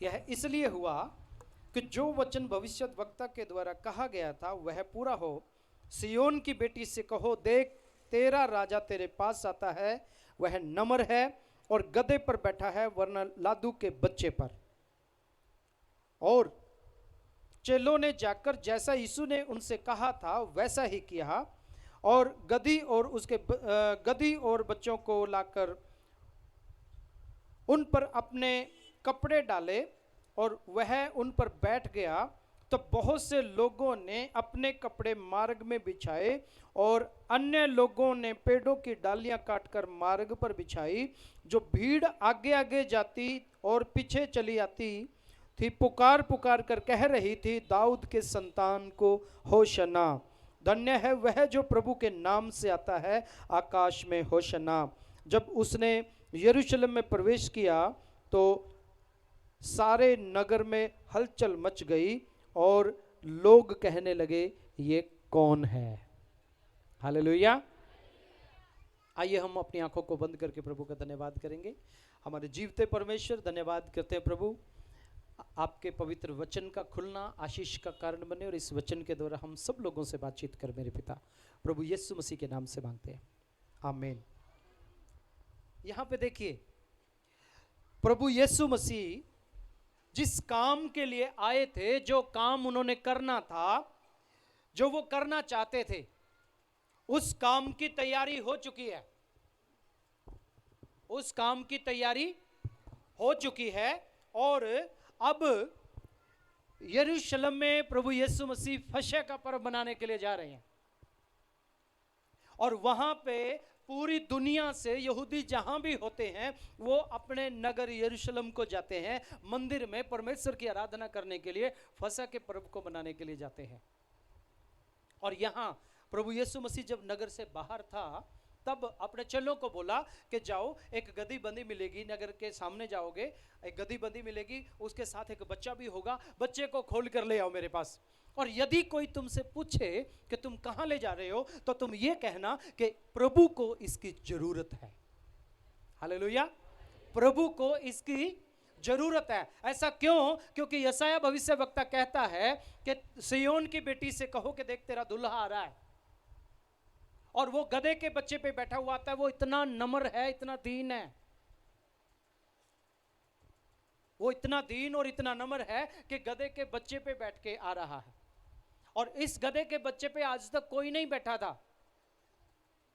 यह इसलिए हुआ कि जो वचन भविष्यद्वक्ता के द्वारा कहा गया था वह पूरा हो। सियोन की बेटी से कहो, देख तेरा राजा तेरे पास आता है, वह नम्र है और गधे पर बैठा है, वरना लादू के बच्चे पर। और चेलों ने जाकर जैसा यीशु ने उनसे कहा था वैसा ही किया, और गधी और बच्चों को लाकर उन पर अपने कपड़े डाले और वह उन पर बैठ गया। तो बहुत से लोगों ने अपने कपड़े मार्ग में बिछाए और अन्य लोगों ने पेड़ों की डालियां काटकर मार्ग पर बिछाई। जो भीड़ आगे आगे जाती और पीछे चली आती थी, पुकार पुकार कर कह रही थी, दाऊद के संतान को होशना, धन्य है वह जो प्रभु के नाम से आता है, आकाश में होशना। जब उसने यरूशलेम में प्रवेश किया तो सारे नगर में हलचल मच गई और लोग कहने लगे, ये कौन है। हालेलुया। आइए हम अपनी आंखों को बंद करके प्रभु का धन्यवाद करेंगे। हमारे जीवते परमेश्वर, धन्यवाद करते हैं प्रभु, आपके पवित्र वचन का खुलना आशीष का कारण बने और इस वचन के द्वारा हम सब लोगों से बातचीत कर मेरे पिता, प्रभु यीशु मसीह के नाम से मांगते हैं, आमीन। यहां पे देखिए, प्रभु यीशु मसीह जिस काम के लिए आए थे, जो काम उन्होंने करना था, जो वो करना चाहते थे, उस काम की तैयारी हो चुकी है। उस काम की तैयारी हो चुकी है और अब यरूशलेम में प्रभु यीशु मसीह फसह का पर्व मनाने के लिए जा रहे हैं। और वहां पे पूरी दुनिया से यहूदी जहां भी होते हैं वो अपने नगर यरूशलेम को जाते हैं, मंदिर में परमेश्वर की आराधना करने के लिए, फसह के पर्व को मनाने के लिए जाते हैं। और यहां प्रभु यीशु मसीह जब नगर से बाहर था तब अपने चेलों को बोला कि जाओ, एक गधी बंधी मिलेगी, नगर के सामने जाओगे, एक गधी बंधी मिलेगी, उसके साथ एक बच्चा भी होगा, बच्चे को खोल कर ले आओ मेरे पास। और यदि कोई तुमसे पूछे कि तुम कहां ले जा रहे हो तो तुम ये कहना कि प्रभु को इसकी जरूरत है। हालेलुया। प्रभु को इसकी जरूरत है। ऐसा क्यों? क्योंकि यशायाह भविष्यवक्ता कहता है कि सियोन की बेटी से कहो कि देख तेरा दुल्हा आ रहा है, और वो गधे के बच्चे पे बैठा हुआ आता है। वो इतना नम्र है, इतना दीन है, वो इतना दीन और इतना नम्र है कि गधे के बच्चे पे बैठ के आ रहा है। और इस गधे के बच्चे पे आज तक कोई नहीं बैठा था।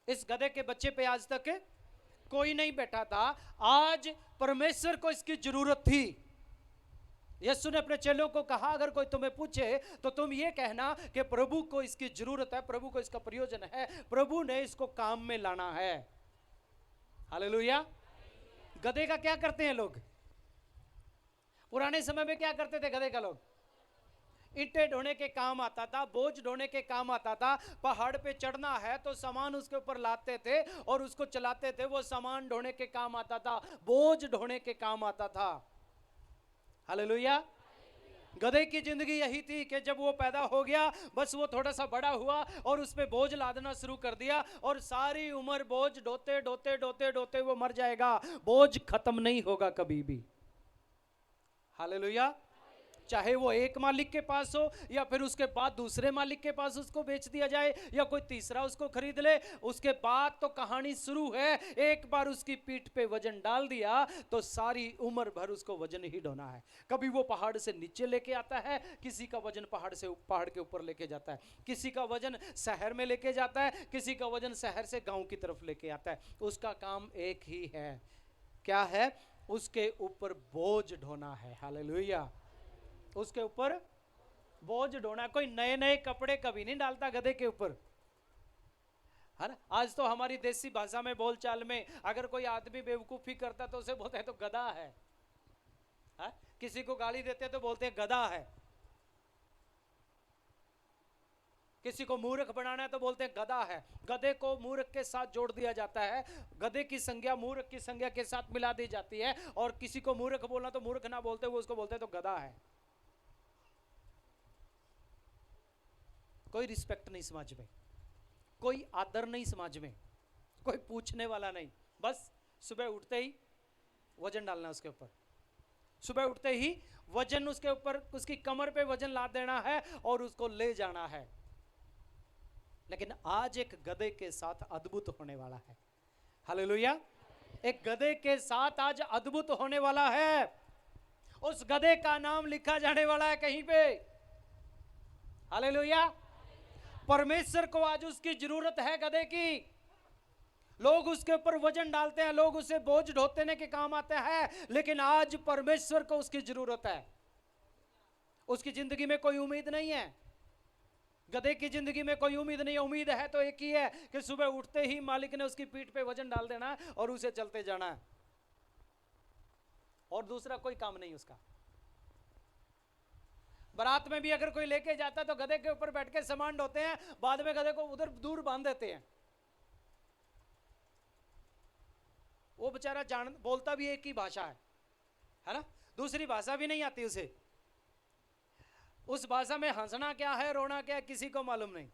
इस गधे के बच्चे पे आज तक कोई नहीं बैठा था। आज परमेश्वर को इसकी जरूरत थी। यीशु ने अपने चेलों को कहा, अगर कोई तुम्हें पूछे तो तुम ये कहना कि प्रभु को इसकी जरूरत है, प्रभु को इसका प्रयोजन है, प्रभु ने इसको काम में लाना है। हालेलुया। गधे का क्या करते हैं लोग? पुराने समय में क्या करते थे गधे का लोग? ईंटें ढोने के काम आता था, बोझ ढोने के काम आता था। पहाड़ पे चढ़ना है तो सामान उसके ऊपर लाते थे और उसको चलाते थे। वो सामान ढोने के काम आता था, बोझ ढोने के काम आता था। हालेलुया। गधे की जिंदगी यही थी कि जब वो पैदा हो गया, बस वो थोड़ा सा बड़ा हुआ और उस पे बोझ लादना शुरू कर दिया, और सारी उम्र बोझ ढोते ढोते ढोते ढोते वो मर जाएगा। बोझ खत्म नहीं होगा कभी भी। हालेलुया। चाहे वो एक मालिक के पास हो या फिर उसके बाद दूसरे मालिक के पास उसको बेच दिया जाए या कोई तीसरा उसको खरीद ले, उसके बाद तो कहानी शुरू है। एक बार उसकी पीठ पे वजन डाल दिया तो सारी उम्र भर उसको वजन ही ढोना है। कभी वो पहाड़ से नीचे लेके आता है, किसी का वजन पहाड़ के ऊपर लेके जाता है, किसी का वजन शहर में लेके जाता है, किसी का वजन शहर से गांव की तरफ लेके आता है। उसका काम एक ही है। क्या है? उसके ऊपर बोझ ढोना है। हालेलुया। उसके ऊपर बोझ ढोना। कोई नए नए कपड़े कभी नहीं डालता गधे के ऊपर, है ना। आज तो हमारी देसी भाषा में, बोलचाल में, अगर कोई आदमी बेवकूफी करता तो उसे बोलते हैं तो गधा है, हा? किसी को गाली देते तो बोलते हैं गधा है, किसी को मूर्ख बनाना है तो बोलते हैं गधा है। गधे को मूर्ख के साथ जोड़ दिया जाता है, गधे की संज्ञा मूर्ख की संज्ञा के साथ मिला दी जाती है, और किसी को मूर्ख बोलना तो मूर्ख ना बोलते हुए उसको बोलते हैं तो गधा है। कोई रिस्पेक्ट नहीं समाज में, कोई आदर नहीं समाज में, कोई पूछने वाला नहीं। बस सुबह उठते ही वजन डालना उसके ऊपर, सुबह उठते ही वजन उसके ऊपर, उसकी कमर पे वजन लाद देना है और उसको ले जाना है। लेकिन आज एक गधे के साथ अद्भुत होने वाला है। हालेलुया। एक गधे के साथ आज अद्भुत होने वाला है। उस गधे का नाम लिखा जाने वाला है कहीं पे। हालेलुया। परमेश्वर को आज उसकी जरूरत है गधे की। लोग उसके ऊपर वजन डालते हैं, लोग उसे बोझ ढोने के काम आते हैं, लेकिन आज परमेश्वर को उसकी जरूरत है। उसकी जिंदगी में कोई उम्मीद नहीं है। गधे की जिंदगी में कोई उम्मीद नहीं है। उम्मीद है तो एक ही है कि सुबह उठते ही मालिक ने उसकी पीठ पे वजन डाल देना है और उसे चलते जाना है, और दूसरा कोई काम नहीं उसका। बारात में भी अगर कोई लेके जाता तो गधे के ऊपर बैठ के सामान ढोते हैं, बाद में गधे को उधर दूर बांध देते हैं। वो बेचारा बोलता भी एक ही भाषा है ना, दूसरी भाषा भी नहीं आती उसे। उस भाषा में हंसना क्या है, रोना क्या है, किसी को मालूम नहीं।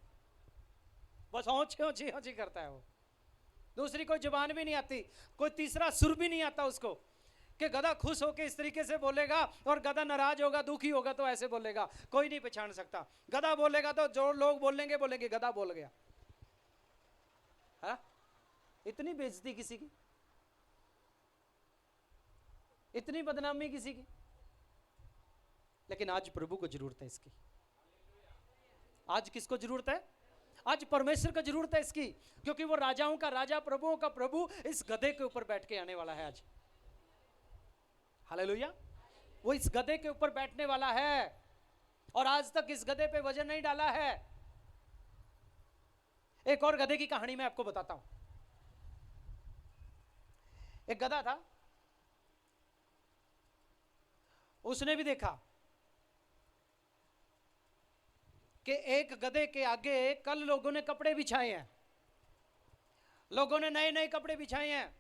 बस औंची औंची औंची करता है वो। दूसरी कोई जुबान भी नहीं आती, कोई तीसरा सुर भी नहीं आता उसको कि गधा खुश होकर इस तरीके से बोलेगा और गधा नाराज होगा, दुखी होगा तो ऐसे बोलेगा। कोई नहीं पहचान सकता। गधा बोलेगा तो जो लोग बोलेंगे गधा बोल गया। हा? इतनी बेइज्जती किसी की, इतनी बदनामी किसी की। लेकिन आज प्रभु को जरूरत है इसकी। आज किसको जरूरत है? आज परमेश्वर को जरूरत है इसकी, क्योंकि वो राजाओं का राजा, प्रभुओं का प्रभु इस गधे के ऊपर बैठ के आने वाला है आज। हालेलुया। वो इस गधे के ऊपर बैठने वाला है, और आज तक इस गधे पे वजन नहीं डाला है। एक और गधे की कहानी मैं आपको बताता हूं। एक गधा था, उसने भी देखा कि एक गधे के आगे कल लोगों ने कपड़े बिछाए हैं, लोगों ने नए नए कपड़े बिछाए हैं।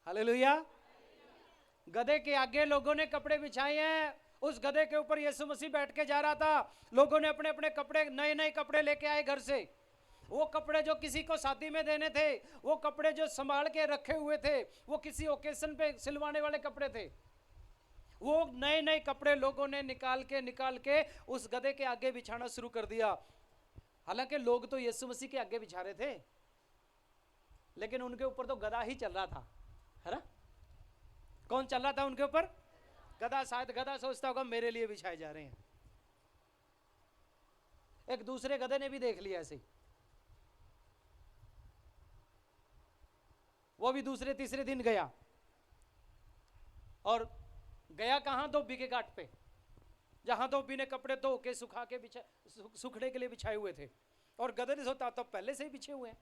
हालेलुया। गधे के आगे लोगों ने कपड़े बिछाए हैं। उस गधे के ऊपर यीशु मसीह बैठ के जा रहा था। लोगों ने अपने अपने कपड़े, नए नए कपड़े लेके आए घर से। वो कपड़े जो किसी को शादी में देने थे, वो कपड़े जो संभाल के रखे हुए थे, वो किसी ओकेशन पे सिलवाने वाले कपड़े थे। वो नए नए कपड़े लोगों ने निकाल के उस गधे के आगे बिछाना शुरू कर दिया। हालांकि लोग तो यीशु मसीह के आगे बिछा रहे थे, लेकिन उनके ऊपर तो गधा ही चल रहा था, है ना। कौन चल रहा था उनके ऊपर? गधा। शायद गधा सोचता होगा मेरे लिए बिछाए जा रहे हैं। एक दूसरे गधे ने भी देख लिया ऐसे ही। वो भी दूसरे तीसरे दिन गया, और गया कहां? धोबी के घाट पे, जहां धोबी ने कपड़े धो के सुखा के सूखने के लिए बिछाए हुए थे। और गधे ने सोचा तो पहले से ही बिछे हुए हैं,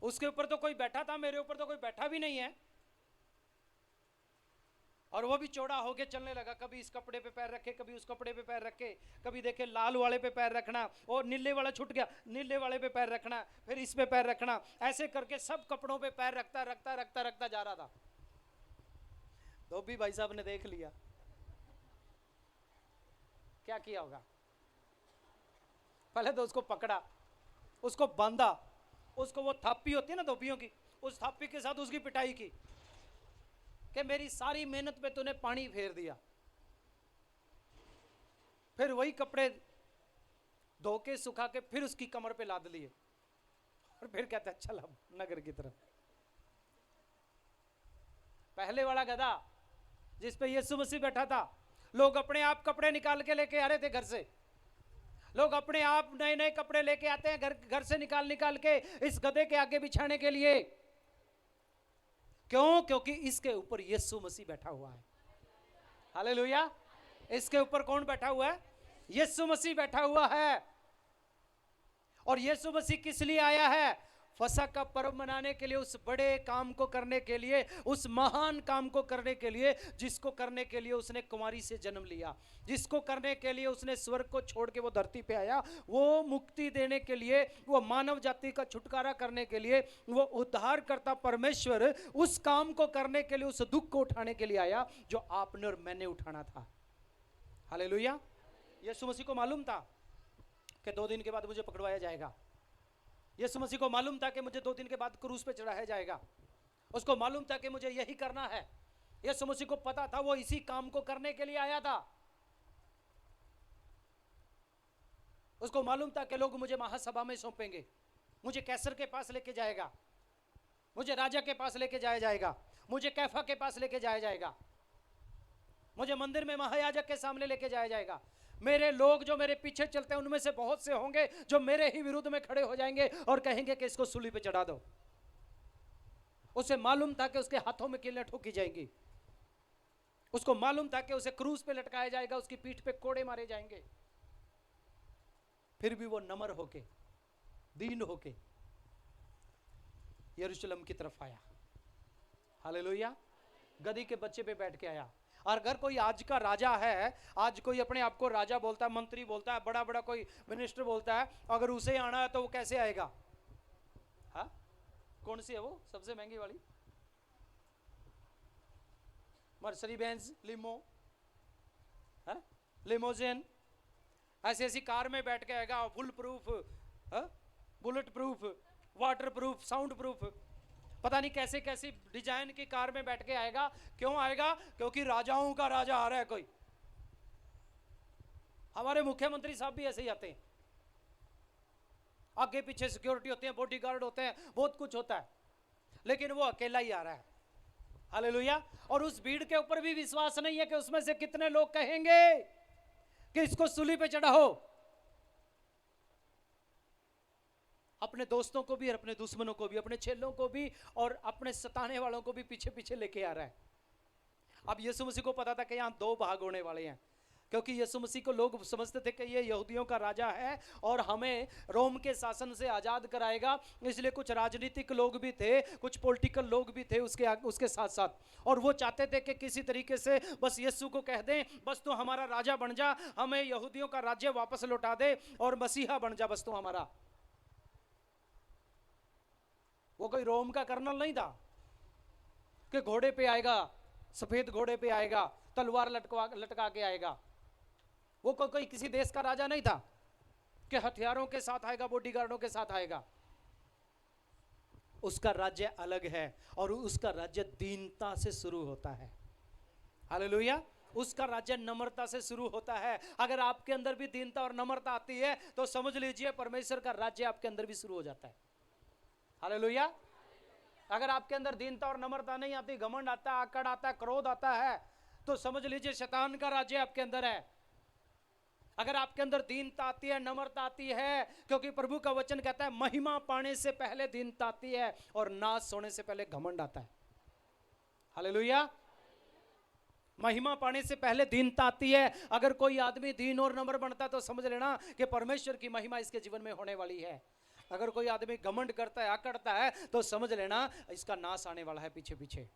उसके ऊपर तो कोई बैठा था, मेरे ऊपर तो कोई बैठा भी नहीं है। और वो भी चौड़ा होके चलने लगा, कभी इस कपड़े पे पैर रखे, कभी उस कपड़े पे पैर रखे, कभी देखे लाल वाले पे पैर रखना, और नीले वाला छूट गया, नीले वाले पे पैर रखना, फिर इस पे पैर रखना, ऐसे करके सब कपड़ों पे पैर रखता रखता रखता रखता जा रहा था। धोबी भाई साहब ने देख लिया, क्या किया होगा? पहले तो उसको पकड़ा, उसको बांधा, उसको वो थापी होती है ना धोबियों की, उस थापी के साथ उसकी पिटाई की कि मेरी सारी मेहनत पे तूने पानी फेर दिया। फिर वही कपड़े धो के सुखा के फिर उसकी कमर पे लाद लिए, और फिर कहता चल अब नगर की तरफ। पहले वाला गधा जिस पे यीशु मसीह बैठा था, लोग अपने आप कपड़े निकाल के लेके आ रहे थे घर से। लोग अपने आप नए नए कपड़े लेके आते हैं घर से निकाल के इस गधे के आगे बिछाने के लिए। क्यों? क्योंकि इसके ऊपर यीशु मसीह बैठा हुआ है। हालेलुया। इसके ऊपर कौन बैठा हुआ है? यीशु मसीह बैठा हुआ है। और यीशु मसीह किस लिए आया है? फसह का पर्व मनाने के लिए, उस बड़े काम को करने के लिए, उस महान काम को करने के लिए, जिसको करने के लिए उसने कुमारी से जन्म लिया, जिसको करने के लिए उसने स्वर्ग को छोड़ के वो धरती पे आया, वो मुक्ति देने के लिए, वो मानव जाति का छुटकारा करने के लिए, वो उद्धार करता परमेश्वर उस काम को करने के लिए, उस दुख को उठाने के लिए आया जो आपने और मैंने उठाना था। हालेलुया। यीशु मसीह को मालूम था कि 2 दिन के बाद मुझे पकड़वाया जाएगा। यीशु मसीह को मालूम था कि मुझे 2 दिन के बाद क्रूस पे चढ़ाया जाएगा। उसको मालूम था कि मुझे यही करना है। यीशु मसीह को पता था वो इसी काम को करने के लिए आया था। उसको मालूम था कि लोग मुझे महासभा में सौंपेंगे, मुझे कैसर के पास लेके जाएगा, मुझे राजा के पास लेके जाया जाएगा, मुझे कैफा के पास लेके जाया जाएगा, मुझे मंदिर में महायाजक के सामने लेके जाया जाएगा। मेरे लोग जो मेरे पीछे चलते हैं उनमें से बहुत से होंगे जो मेरे ही विरुद्ध में खड़े हो जाएंगे और कहेंगे कि इसको सूली पे चढ़ा दो। उसे मालूम था कि उसके हाथों में कीलें ठोकी जाएंगी, उसको मालूम था कि उसे क्रूस पे लटकाया जाएगा, उसकी पीठ पे कोड़े मारे जाएंगे। फिर भी वो नम्र होके, दीन होके यरूशलेम की तरफ आया। हालेलुया। गधी के बच्चे पे बैठ के आया। और अगर कोई आज का राजा है, आज कोई अपने आप को राजा बोलता है, मंत्री बोलता है, बड़ा बड़ा कोई मिनिस्टर बोलता है, अगर उसे आना है तो वो कैसे आएगा? हाँ, कौन सी है वो सबसे महंगी वाली? मर्सरी बेंज, लिमो, लिमोजिन, ऐसी ऐसी कार में बैठ के आएगा, full proof, bullet proof, water proof, sound proof, पता नहीं कैसे कैसी डिजाइन की कार में बैठ के आएगा। क्यों आएगा? क्योंकि राजाओं का राजा आ रहा है कोई। हमारे मुख्यमंत्री साहब भी ऐसे ही आते हैं, आगे पीछे सिक्योरिटी होते हैं, बॉडीगार्ड होते हैं, बहुत कुछ होता है, लेकिन वो अकेला ही आ रहा है। हालेलुया। और उस भीड़ के ऊपर भी विश्वास नहीं है कि उसमें से कितने लोग कहेंगे कि इसको सूली पे चढ़ाओ। अपने दोस्तों को भी और अपने दुश्मनों को भी, अपने चेलों को भी और अपने सताने वालों को भी पीछे पीछे लेके आ रहा है। अब यीशु मसीह को पता था कि यहाँ दो भाग होने वाले हैं, क्योंकि यीशु मसीह को लोग समझते थे कि ये यहूदियों का राजा है और हमें रोम के शासन से आज़ाद कराएगा। इसलिए कुछ राजनीतिक लोग भी थे, कुछ पॉलिटिकल लोग भी थे उसके साथ साथ, और वो चाहते थे कि किसी तरीके से बस यीशु को कह दें, बस तू हमारा राजा बन जा, हमें यहूदियों का राज्य वापस लौटा दे और मसीहा बन जा बस तू हमारा। वो कोई रोम का कर्नल नहीं था कि घोड़े पे आएगा, सफेद घोड़े पे आएगा, तलवार लटका के आएगा। वो कोई किसी देश का राजा नहीं था कि हथियारों के साथ आएगा, बॉडीगार्डों के साथ आएगा। उसका राज्य अलग है और उसका राज्य दीनता से शुरू होता है। हालेलुया। उसका राज्य नम्रता से शुरू होता है। अगर आपके अंदर भी दीनता और नम्रता आती है तो समझ लीजिए परमेश्वर का राज्य आपके अंदर भी शुरू हो जाता है। हालेलुया। अगर आपके अंदर दीनता और नम्रता नहीं आती, घमंड आता है, आकड़ आता है, क्रोध आता है, तो समझ लीजिए शैतान का राज्य आपके अंदर है। अगर आपके अंदर दीनता आती है, नम्रता आती है, क्योंकि प्रभु का वचन कहता है महिमा पाने से पहले दीनता आती है और नाश होने से पहले घमंड आता है। हालेलुया। महिमा पाने से पहले दीनता आती है। अगर कोई आदमी दीन और नम्र बनता है तो समझ लेना कि परमेश्वर की महिमा इसके जीवन में होने वाली है। अगर कोई आदमी घमंड करता है, आकड़ता है, तो समझ लेना इसका नाश आने वाला है पीछे पीछे।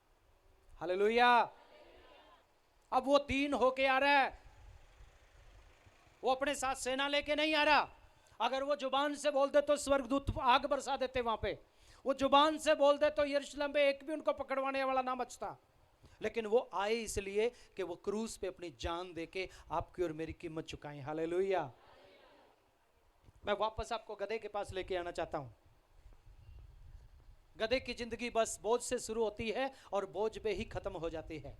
हालेलुया। अब वो दीन होके आ रहा है, वो अपने साथ सेना लेके नहीं आ रहा। अगर वो जुबान से बोल दे तो स्वर्गदूत आग बरसा देते वहां पे। वो जुबान से बोल दे तो यरूशलेम में एक भी उनको पकड़वाने वाला ना बचता। लेकिन वो आए इसलिए कि वो क्रूस पे अपनी जान देके आपकी और मेरी कीमत चुकाएं। हालेलुया। मैं वापस आपको गधे के पास लेके आना चाहता हूं। गधे की जिंदगी बस बोझ से शुरू होती है और बोझ पे ही खत्म हो जाती है।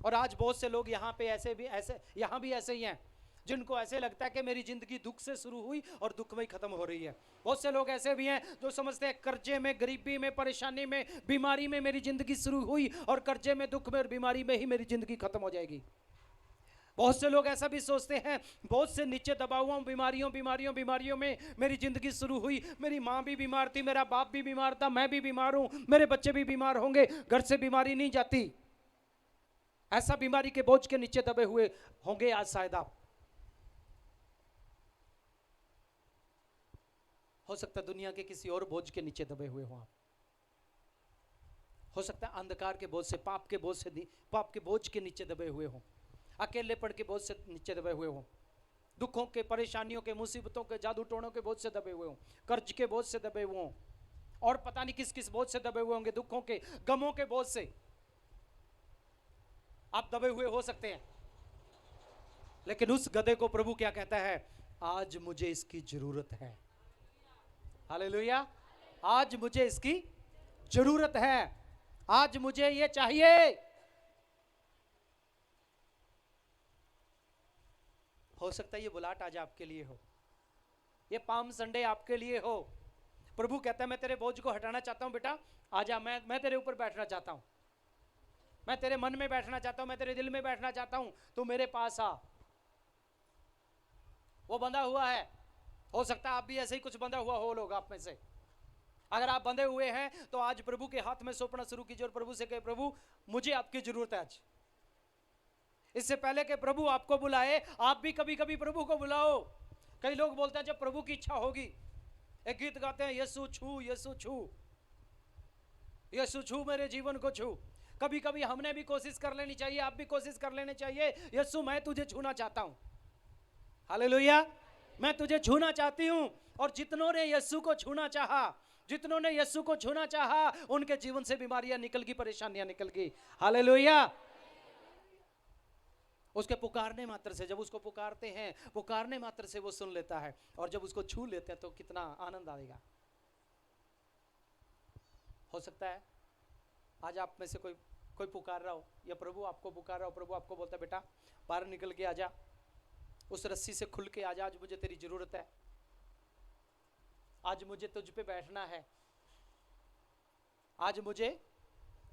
और आज बहुत से लोग यहाँ पे यहाँ भी ऐसे ही हैं, जिनको ऐसे लगता है कि मेरी जिंदगी दुख से शुरू हुई और दुख में ही खत्म हो रही है। बहुत से लोग ऐसे भी हैं जो समझते हैं कर्जे में, गरीबी में, परेशानी में, बीमारी में मेरी जिंदगी शुरू हुई और कर्जे में, दुख में और बीमारी में ही मेरी जिंदगी खत्म हो जाएगी। बहुत से लोग ऐसा भी सोचते हैं, बहुत से नीचे दबा हुआ बीमारियों में मेरी जिंदगी शुरू हुई। मेरी माँ भी बीमार थी, मेरा बाप भी बीमार था, मैं भी बीमार हूं, मेरे बच्चे भी बीमार होंगे, घर से बीमारी नहीं जाती। ऐसा बीमारी के बोझ के नीचे दबे हुए होंगे आज शायद आप। हो सकता है दुनिया के किसी और बोझ के नीचे दबे हुए हो आप। हो सकता है अंधकार के बोझ से, पाप के बोझ के नीचे दबे हुए हो, अकेलेपन के बोझ से नीचे दबे हुए हो, दुखों के, परेशानियों के, मुसीबतों के, जादू टोनों के बोझ से दबे हुए हो, कर्ज के बोझ से दबे हुए हो, और पता नहीं किस किस बोझ से दबे हुए होंगे, दुखों के, गमों के बोझ से आप दबे हुए हो सकते हैं। लेकिन उस गधे को प्रभु क्या कहता है? आज मुझे इसकी जरूरत है। हालेलुया। आज मुझे इसकी जरूरत है, आज मुझे ये चाहिए। हो सकता है ये बुलाहट आज आपके लिए हो, ये पाम संडे आपके लिए हो। प्रभु कहता है मैं तेरे बोझ को हटाना चाहता हूं बेटा, आजा, मैं तेरे ऊपर बैठना चाहता हूं, मैं तेरे मन में बैठना चाहता हूं, मैं तेरे दिल में बैठना चाहता हूं, तू मेरे पास आ। वो बंधा हुआ है, हो सकता है आप भी ऐसे ही कुछ बंधा हुआ हो लोग आप में से। अगर आप बंधे हुए हैं तो आज प्रभु के हाथ में सौंपना शुरू कीजिए और प्रभु से कहे प्रभु मुझे आपकी जरूरत है आज। इससे पहले कि प्रभु आपको बुलाए, आप भी कभी कभी प्रभु को बुलाओ। कई लोग बोलते हैं जब प्रभु की इच्छा होगी, एक गीत गाते हैं, यीशु छू यीशु छू, यीशु छू मेरे जीवन को छू। कभी कभी हमने भी कोशिश कर लेनी चाहिए, आप भी कोशिश कर लेने चाहिए, यीशु मैं तुझे छूना चाहता हूं, हालेलुया, मैं तुझे छूना चाहती हूं। और जितनों ने यीशु को छूना चाहा, जितनों ने यीशु को छूना चाहा, उनके जीवन से बीमारियां निकल गई, परेशानियां निकल गई, हालेलुया। उसके पुकारने मात्र से, जब उसको पुकारते हैं, पुकारने मात्र से वो सुन लेता है, और जब उसको छू लेते हैं तो कितना आनंद आएगा। हो सकता है आज आप में से कोई पुकार रहा हो, या प्रभु आपको पुकार रहा हो, प्रभु आपको बोलता है बेटा बाहर निकल के आजा, उस रस्सी से खुल के आजा, आज मुझे तेरी जरूरत है, आज मुझे तुझ पे बैठना है, आज मुझे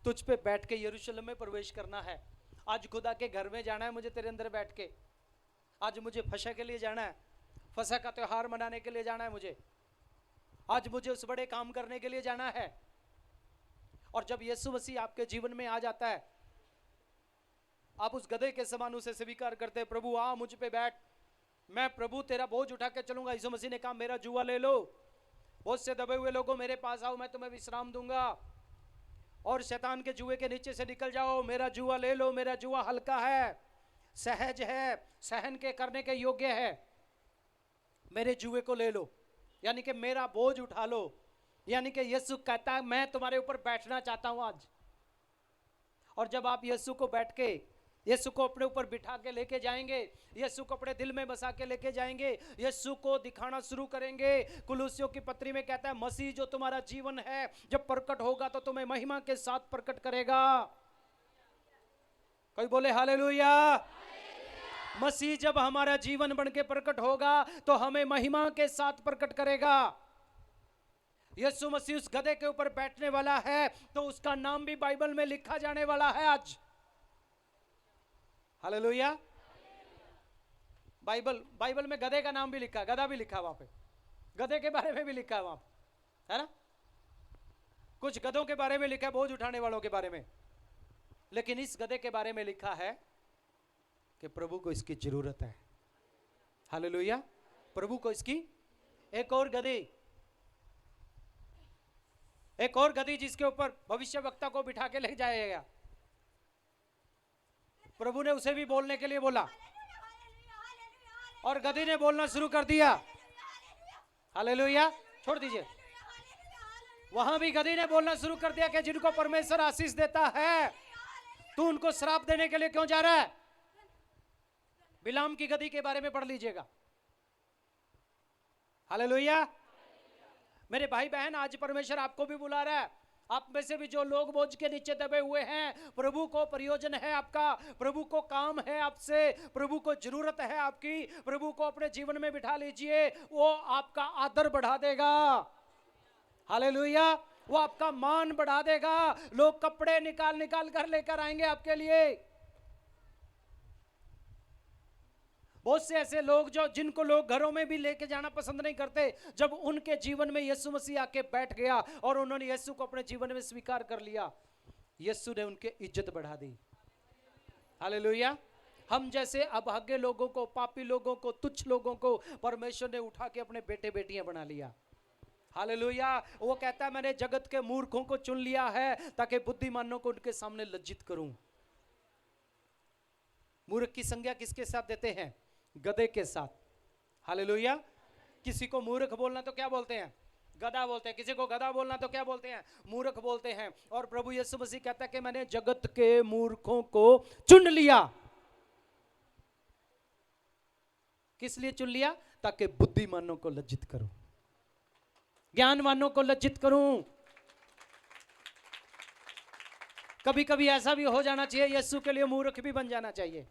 तुझ पे बैठ के यरूशलेम में प्रवेश करना है, आज खुदा के घर में जाना है मुझे तेरे अंदर बैठ के, आज मुझे फसह के लिए जाना है, फसह का त्योहार मनाने के लिए जाना है मुझे, आज मुझे उस बड़े काम करने के लिए जाना है। और जब यीशु मसीह आपके जीवन में आ जाता है, आप उस गधे के समान उसे स्वीकार करते हैं, प्रभु आ मुझ पे बैठ, मैं प्रभु तेरा बोझ उठा के चलूंगा। यीशु मसीह ने कहा मेरा जुआ ले लो, बहुत से दबे हुए लोगों मेरे पास आओ, मैं तुम्हें विश्राम दूंगा, और शैतान के जुए के नीचे से निकल जाओ, मेरा जुआ ले लो, मेरा जुआ हल्का है, सहज है, सहन के करने के योग्य है, मेरे जुए को ले लो, यानी कि मेरा बोझ उठा लो। यानी कि यीशु कहता है मैं तुम्हारे ऊपर बैठना चाहता हूं आज। और जब आप यीशु को बैठ के, यीशु को अपने ऊपर बिठा के लेके जाएंगे, यीशु को अपने दिल में बसा के लेके जाएंगे, यीशु को दिखाना शुरू करेंगे। कुलुस्सियों की पत्री में कहता है मसीह जो तुम्हारा जीवन है जब प्रकट होगा तो तुम्हें महिमा के साथ प्रकट करेगा। कोई बोले हालेलुया। मसीह जब हमारा जीवन बन के प्रकट होगा तो हमें महिमा के साथ प्रकट करेगा। यीशु मसीह उस गधे के ऊपर बैठने वाला है तो उसका नाम भी बाइबल में लिखा जाने वाला है आज, हालेलुया। बाइबल में गधे का नाम भी लिखा, गधा भी लिखा वहां पे, गधे के बारे में भी लिखा है वहां पे, है ना। कुछ गधों के बारे में लिखा है, बोझ उठाने वालों के बारे में, लेकिन इस गधे के बारे में लिखा है कि प्रभु को इसकी जरूरत है, हालेलुया। प्रभु को इसकी एक और गधी जिसके ऊपर भविष्यवक्ता को बिठा के ले जाएगा। प्रभु ने उसे भी बोलने के लिए बोला और गधी ने बोलना शुरू कर दिया, हालेलुया। छोड़ दीजिए, वहां भी गधी ने बोलना शुरू कर दिया कि जिनको परमेश्वर आशीष देता है तू उनको श्राप देने के लिए क्यों जा रहा है। बिलाम की गधी के बारे में पढ़ लीजिएगा, हालेलुया। मेरे भाई बहन, आज परमेश्वर आपको भी बुला रहा है। आप में से भी जो लोग बोझ के नीचे दबे हुए हैं, प्रभु को प्रयोजन है आपका, प्रभु को काम है आपसे, प्रभु को जरूरत है आपकी, प्रभु को अपने जीवन में बिठा लीजिए, वो आपका आदर बढ़ा देगा, हालेलुया। वो आपका मान बढ़ा देगा। लोग कपड़े निकाल निकाल कर लेकर आएंगे आपके लिए। बहुत से ऐसे लोग जिनको लोग घरों में भी लेके जाना पसंद नहीं करते, जब उनके जीवन में यीशु मसीह आके बैठ गया और उन्होंने यीशु को अपने जीवन में स्वीकार कर लिया, यीशु ने उनकी इज्जत बढ़ा दी, हालेलुया। हम जैसे अभागे लोगों को, पापी लोगों को, तुच्छ लोगों को परमेश्वर ने उठा के अपने बेटे बेटियां बना लिया, हालेलुया। वो कहता है मैंने जगत के मूर्खों को चुन लिया है ताकि बुद्धिमानों को उनके सामने लज्जित करूं। मूर्ख की संज्ञा किसके साथ देते हैं? गधे के साथ, हालेलुया। किसी को मूर्ख बोलना तो क्या बोलते हैं? गधा बोलते हैं। किसी को गधा बोलना तो क्या बोलते हैं? मूर्ख बोलते हैं। और प्रभु यीशु मसीह कहता है कि मैंने जगत के मूर्खों को चुन लिया। किस लिए चुन लिया? ताकि बुद्धिमानों को लज्जित करूं, ज्ञानवानों को लज्जित करूं, कभी कभी ऐसा भी हो जाना चाहिए, यीशु के लिए मूर्ख भी बन जाना चाहिए।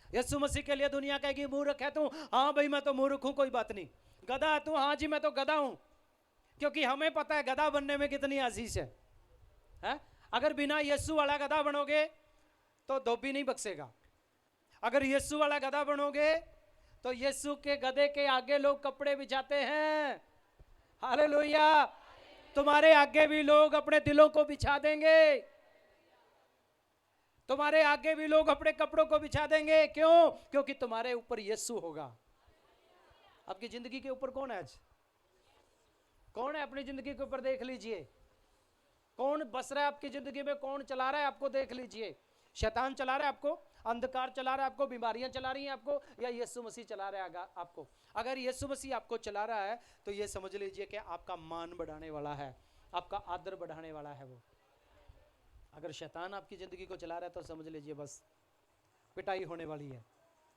यीशु मसीह के लिए दुनिया कहेगी मूर्ख है तू, हाँ भाई मैं तो मूर्ख हूं, कोई बात नहीं। गधा है तू, हाँ जी मैं तो गधा हूं, क्योंकि हमें पता है गधा बनने में कितनी आशीष है? अगर बिना यीशु वाला गधा बनोगे तो धोबी नहीं बख्शेगा। अगर यीशु वाला गधा बनोगे तो यीशु के गधे के आगे लोग कपड़े बिछाते हैं। हालेलुया। तुम्हारे आगे भी लोग अपने दिलों को बिछा देंगे, तुम्हारे आगे भी लोग अपने कपड़ों को बिछा देंगे। क्यों? क्योंकि तुम्हारे ऊपर यीशु होगा। आपकी जिंदगी के ऊपर कौन है आज? कौन है अपनी जिंदगी के ऊपर? देख लीजिए कौन बस रहा है आपकी जिंदगी में, कौन चला रहा है आपको, देख लीजिए। शैतान चला रहा है आपको, अंधकार चला रहा है आपको, बीमारियां चला रही हैं आपको, या यीशु मसीह चला रहा है आपको? अगर यीशु मसीह आपको चला रहा है तो ये समझ लीजिए कि आपका मान बढ़ाने वाला है, आपका आदर बढ़ाने वाला है वो। अगर शैतान आपकी जिंदगी को चला रहा है तो समझ लीजिए बस पिटाई होने वाली है,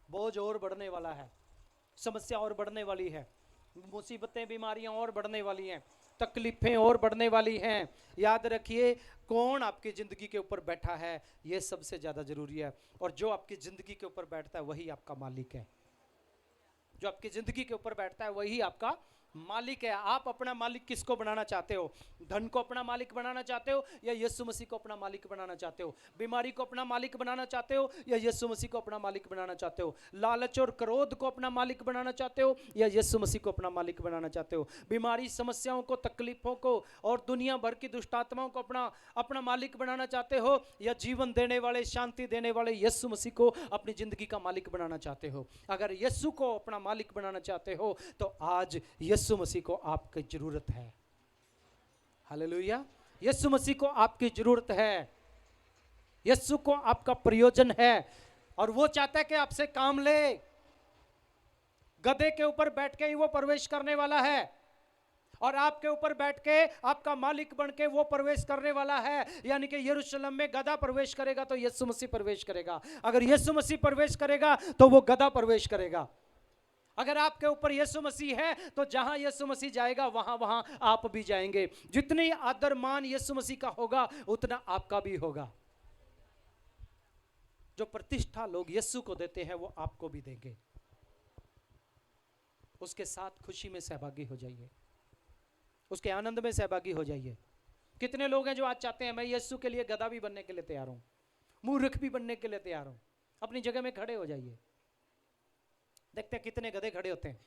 बोझ और बढ़ने वाला है, समस्या और बढ़ने वाली है, मुसीबतें बीमारियां और बढ़ने वाली हैं, तकलीफें और बढ़ने वाली हैं। याद रखिए कौन आपकी जिंदगी के ऊपर बैठा है यह सबसे ज्यादा जरूरी है। और जो आपकी जिंदगी के ऊपर बैठता है वही आपका मालिक है। जो आपकी जिंदगी के ऊपर बैठता है वही आपका मालिक है। आप अपना मालिक किसको बनाना चाहते हो? धन को अपना मालिक बनाना चाहते हो या यीशु मसीह को अपना मालिक बनाना चाहते हो? बीमारी को अपना मालिक बनाना चाहते हो या यीशु मसीह को अपना मालिक बनाना चाहते हो? लालच और क्रोध को अपना मालिक बनाना चाहते हो या यीशु मसीह को अपना मालिक बनाना चाहते हो? बीमारी, समस्याओं को, तकलीफों को और दुनिया भर की दुष्ट आत्माओं को अपना मालिक बनाना चाहते हो या जीवन देने वाले, शांति देने वाले यीशु मसीह को अपनी जिंदगी का मालिक बनाना चाहते हो? अगर यीशु को अपना मालिक बनाना चाहते हो तो आज यीशु मसीह को आपकी जरूरत है। हालेलुया। यीशु मसीह को आपकी जरूरत है, यीशु को आपका प्रयोजन है और वो चाहता है कि आपसे काम ले। गधे के ऊपर बैठ के ही वो प्रवेश करने वाला है और आपके ऊपर बैठ के आपका मालिक बन के वो प्रवेश करने वाला है। यानी कि यरूशलेम में गधा प्रवेश करेगा तो यीशु मसीह प्रवेश करेगा, अगर यीशु मसीह प्रवेश करेगा तो वो गधा प्रवेश करेगा। अगर आपके ऊपर यीशु मसीह है तो जहां यीशु मसीह जाएगा वहां वहां आप भी जाएंगे। जितनी आदर मान यीशु मसीह का होगा उतना आपका भी होगा। जो प्रतिष्ठा लोग यीशु को देते हैं वो आपको भी देंगे। उसके साथ खुशी में सहभागी हो जाइए, उसके आनंद में सहभागी हो जाइए। कितने लोग हैं जो आज चाहते हैं मैं यीशु के लिए गधा भी बनने के लिए तैयार हूं, मूर्ख भी बनने के लिए तैयार हूं। अपनी जगह में खड़े हो जाइए, देखते हैं कितने गधे खड़े होते हैं।